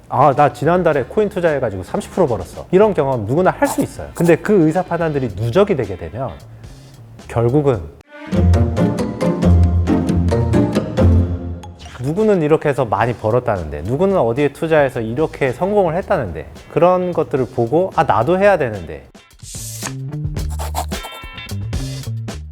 나 지난달에 코인 투자해가지고 30% 벌었어. 이런 경험 누구나 할 수 있어요. 근데 그 의사 판단들이 누적이 되게 되면 결국은 누구는 이렇게 해서 많이 벌었다는데, 누구는 어디에 투자해서 이렇게 성공을 했다는데, 그런 것들을 보고 나도 해야 되는데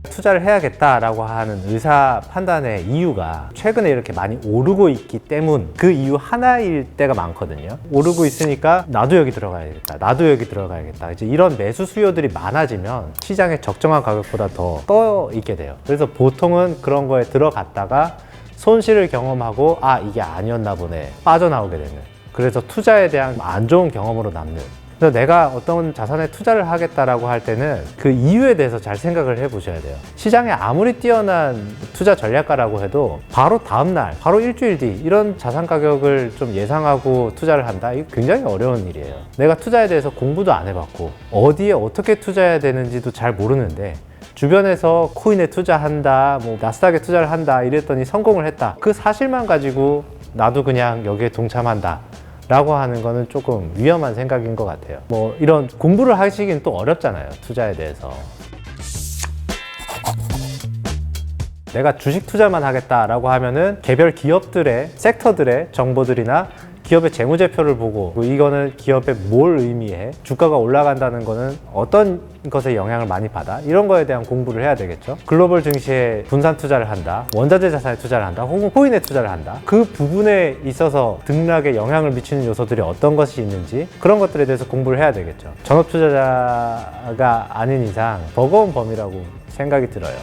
투자를 해야겠다라고 하는 의사 판단의 이유가 최근에 이렇게 많이 오르고 있기 때문, 그 이유 하나일 때가 많거든요. 오르고 있으니까 나도 여기 들어가야겠다, 나도 여기 들어가야겠다, 이제 이런 매수 수요들이 많아지면 시장의 적정한 가격보다 더 떠 있게 돼요. 그래서 보통은 그런 거에 들어갔다가 손실을 경험하고 이게 아니었나 보네, 빠져나오게 되는, 그래서 투자에 대한 안 좋은 경험으로 남는. 그래서 내가 어떤 자산에 투자를 하겠다라고 할 때는 그 이유에 대해서 잘 생각을 해 보셔야 돼요. 시장에 아무리 뛰어난 투자 전략가라고 해도 바로 다음날, 바로 일주일 뒤 이런 자산 가격을 좀 예상하고 투자를 한다? 이거 굉장히 어려운 일이에요. 내가 투자에 대해서 공부도 안 해봤고 어디에 어떻게 투자해야 되는지도 잘 모르는데 주변에서 코인에 투자한다, 뭐 나스닥에 투자를 한다 이랬더니 성공을 했다, 그 사실만 가지고 나도 그냥 여기에 동참한다 라고 하는 거는 조금 위험한 생각인 것 같아요. 뭐 이런 공부를 하시긴 또 어렵잖아요, 투자에 대해서. 내가 주식 투자만 하겠다라고 하면은 개별 기업들의, 섹터들의 정보들이나 기업의 재무제표를 보고 이거는 기업에 뭘 의미해? 주가가 올라간다는 거는 어떤 것에 영향을 많이 받아? 이런 거에 대한 공부를 해야 되겠죠. 글로벌 증시에 분산 투자를 한다, 원자재 자산에 투자를 한다, 혹은 코인에 투자를 한다, 그 부분에 있어서 등락에 영향을 미치는 요소들이 어떤 것이 있는지 그런 것들에 대해서 공부를 해야 되겠죠. 전업 투자자가 아닌 이상 버거운 범위라고 생각이 들어요.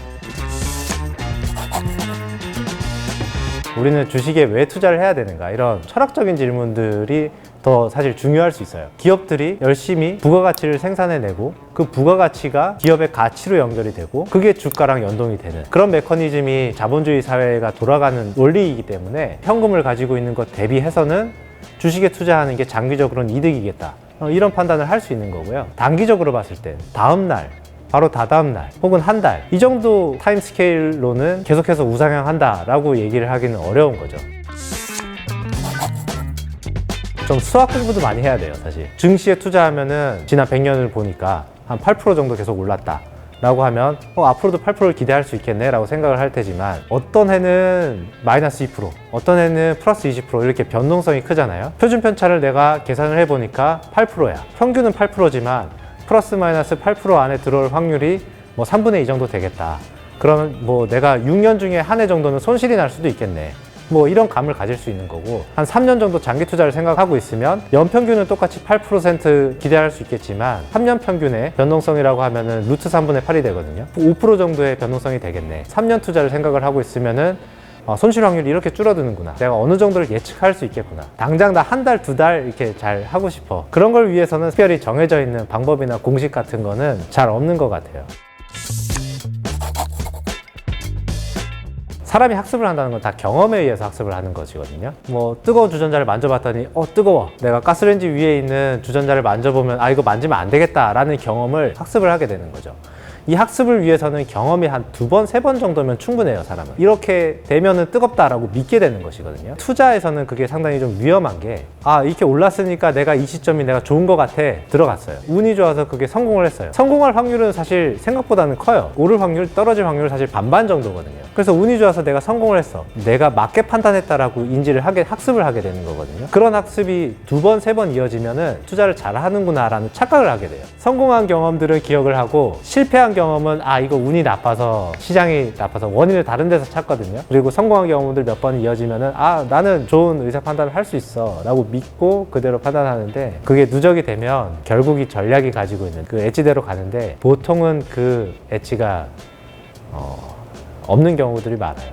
우리는 주식에 왜 투자를 해야 되는가, 이런 철학적인 질문들이 더 사실 중요할 수 있어요. 기업들이 열심히 부가가치를 생산해내고 그 부가가치가 기업의 가치로 연결이 되고 그게 주가랑 연동이 되는 그런 메커니즘이 자본주의 사회가 돌아가는 원리이기 때문에 현금을 가지고 있는 것 대비해서는 주식에 투자하는 게 장기적으로는 이득이겠다, 이런 판단을 할 수 있는 거고요. 단기적으로 봤을 때 다음날, 바로 다다음 날, 혹은 한 달, 이 정도 타임 스케일로는 계속해서 우상향한다 라고 얘기를 하기는 어려운 거죠. 좀 수학 공부도 많이 해야 돼요, 사실. 증시에 투자하면은 지난 100년을 보니까 한 8% 정도 계속 올랐다 라고 하면 앞으로도 8%를 기대할 수 있겠네 라고 생각을 할 테지만, 어떤 해는 마이너스 2%, 어떤 해는 플러스 20% 이렇게 변동성이 크잖아요. 표준 편차를 내가 계산을 해보니까 8%야. 평균은 8%지만 플러스 마이너스 8% 안에 들어올 확률이 뭐 3분의 2 정도 되겠다. 그러면 뭐 내가 6년 중에 한 해 정도는 손실이 날 수도 있겠네, 뭐 이런 감을 가질 수 있는 거고, 한 3년 정도 장기 투자를 생각하고 있으면 연평균은 똑같이 8% 기대할 수 있겠지만 3년 평균의 변동성이라고 하면은 루트 3분의 8이 되거든요. 5% 정도의 변동성이 되겠네. 3년 투자를 생각을 하고 있으면은 손실 확률이 이렇게 줄어드는구나, 내가 어느 정도를 예측할 수 있겠구나. 당장 나 한 달, 두 달 이렇게 잘 하고 싶어. 그런 걸 위해서는 특별히 정해져 있는 방법이나 공식 같은 거는 잘 없는 것 같아요. 사람이 학습을 한다는 건 다 경험에 의해서 학습을 하는 것이거든요. 뭐 뜨거운 주전자를 만져봤더니 뜨거워, 내가 가스레인지 위에 있는 주전자를 만져보면 이거 만지면 안 되겠다 라는 경험을 학습을 하게 되는 거죠. 이 학습을 위해서는 경험이 한 2번, 3번 정도면 충분해요, 사람은. 이렇게 되면은 뜨겁다라고 믿게 되는 것이거든요. 투자에서는 그게 상당히 좀 위험한 게, 이렇게 올랐으니까 내가 이 시점이 내가 좋은 것 같아, 들어갔어요. 운이 좋아서 그게 성공을 했어요. 성공할 확률은 사실 생각보다는 커요. 오를 확률, 떨어질 확률은 사실 반반 정도거든요. 그래서 운이 좋아서 내가 성공을 했어, 내가 맞게 판단했다라고 학습을 하게 되는 거거든요. 그런 학습이 2번, 3번 이어지면은 투자를 잘 하는구나 라는 착각을 하게 돼요. 성공한 경험들은 기억을 하고, 실패한 경험은 이거 운이 나빠서, 시장이 나빠서 원인을 다른 데서 찾거든요. 그리고 성공한 경험들 몇 번 이어지면은 나는 좋은 의사 판단을 할 수 있어 라고 믿고 그대로 판단하는데, 그게 누적이 되면 결국 이 전략이 가지고 있는 그 엣지대로 가는데, 보통은 그 엣지가 없는 경우들이 많아요.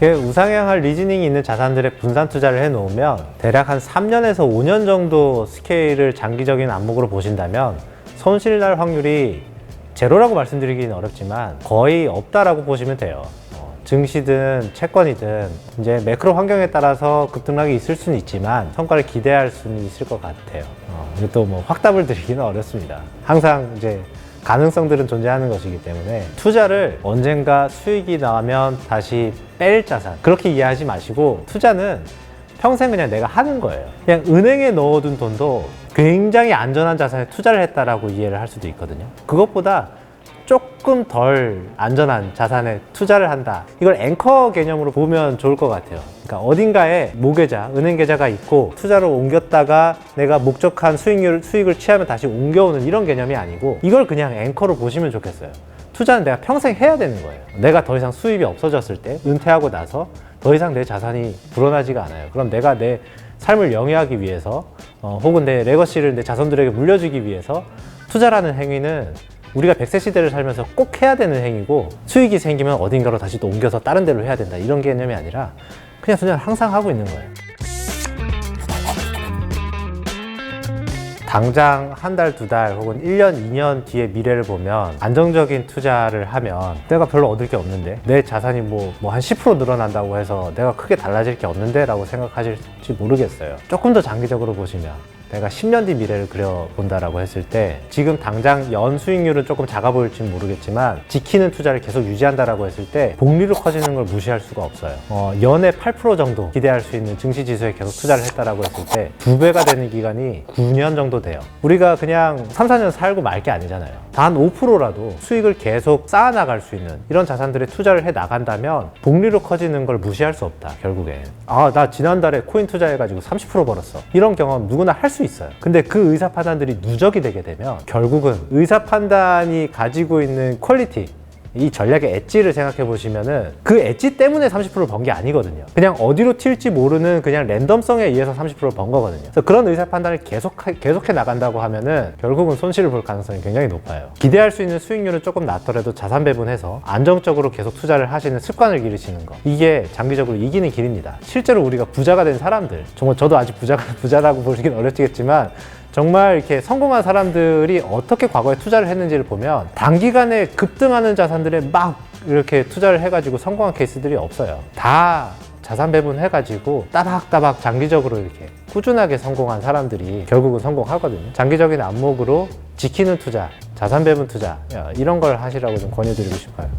우상향할 리즈닝이 있는 자산들의 분산 투자를 해놓으면 대략 한 3년에서 5년 정도 스케일을 장기적인 안목으로 보신다면 손실 날 확률이 제로라고 말씀드리기는 어렵지만 거의 없다라고 보시면 돼요. 증시든 채권이든 이제 매크로 환경에 따라서 급등락이 있을 수는 있지만 성과를 기대할 수는 있을 것 같아요. 이것도 뭐 확답을 드리기는 어렵습니다. 항상 이제 가능성들은 존재하는 것이기 때문에 투자를 언젠가 수익이 나면 다시 뺄 자산, 그렇게 이해하지 마시고 투자는 평생 그냥 내가 하는 거예요. 그냥 은행에 넣어둔 돈도 굉장히 안전한 자산에 투자를 했다라고 이해를 할 수도 있거든요. 그것보다 조금 덜 안전한 자산에 투자를 한다. 이걸 앵커 개념으로 보면 좋을 것 같아요. 그러니까 어딘가에 모계좌, 은행 계좌가 있고 투자를 옮겼다가 내가 목적한 수익을 취하면 다시 옮겨오는 이런 개념이 아니고 이걸 그냥 앵커로 보시면 좋겠어요. 투자는 내가 평생 해야 되는 거예요. 내가 더 이상 수입이 없어졌을 때, 은퇴하고 나서 더 이상 내 자산이 불어나지가 않아요. 그럼 내가 내 삶을 영위하기 위해서 혹은 내 레거시를 내 자손들에게 물려주기 위해서 투자라는 행위는 우리가 100세 시대를 살면서 꼭 해야 되는 행위고 수익이 생기면 어딘가로 다시 또 옮겨서 다른 데로 해야 된다 이런 개념이 아니라 그냥 투자를 항상 하고 있는 거예요. 당장 한 달, 두 달 혹은 1년, 2년 뒤의 미래를 보면 안정적인 투자를 하면 내가 별로 얻을 게 없는데 내 자산이 뭐 한 10% 늘어난다고 해서 내가 크게 달라질 게 없는데 라고 생각하실지 모르겠어요. 조금 더 장기적으로 보시면 내가 10년 뒤 미래를 그려본다라고 했을 때 지금 당장 연 수익률은 조금 작아 보일지는 모르겠지만 지키는 투자를 계속 유지한다라고 했을 때 복리로 커지는 걸 무시할 수가 없어요. 연에 8% 정도 기대할 수 있는 증시지수에 계속 투자를 했다라고 했을 때 2배가 되는 기간이 9년 정도 돼요. 우리가 그냥 3, 4년 살고 말 게 아니잖아요. 단 5%라도 수익을 계속 쌓아나갈 수 있는 이런 자산들에 투자를 해 나간다면 복리로 커지는 걸 무시할 수 없다. 결국엔 나 지난달에 코인 투자해가지고 30% 벌었어. 이런 경험 누구나 할 수 있어요. 근데 그 의사 판단들이 누적이 되게 되면 결국은 의사 판단이 가지고 있는 퀄리티, 이 전략의 엣지를 생각해 보시면은 그 엣지 때문에 30%를 번 게 아니거든요. 그냥 어디로 튈지 모르는 그냥 랜덤성에 의해서 30%를 번 거거든요. 그래서 그런 의사 판단을 계속해 나간다고 하면은 결국은 손실을 볼 가능성이 굉장히 높아요. 기대할 수 있는 수익률은 조금 낮더라도 자산 배분해서 안정적으로 계속 투자를 하시는 습관을 기르시는 거, 이게 장기적으로 이기는 길입니다. 실제로 우리가 부자가 된 사람들, 정말 저도 아직 부자라고 보시긴 어렵겠지만 정말 이렇게 성공한 사람들이 어떻게 과거에 투자를 했는지를 보면 단기간에 급등하는 자산들에 막 이렇게 투자를 해가지고 성공한 케이스들이 없어요. 다 자산 배분 해가지고 따박따박 장기적으로 이렇게 꾸준하게 성공한 사람들이 결국은 성공하거든요. 장기적인 안목으로 지키는 투자, 자산 배분 투자 이런 걸 하시라고 좀 권유드리고 싶어요.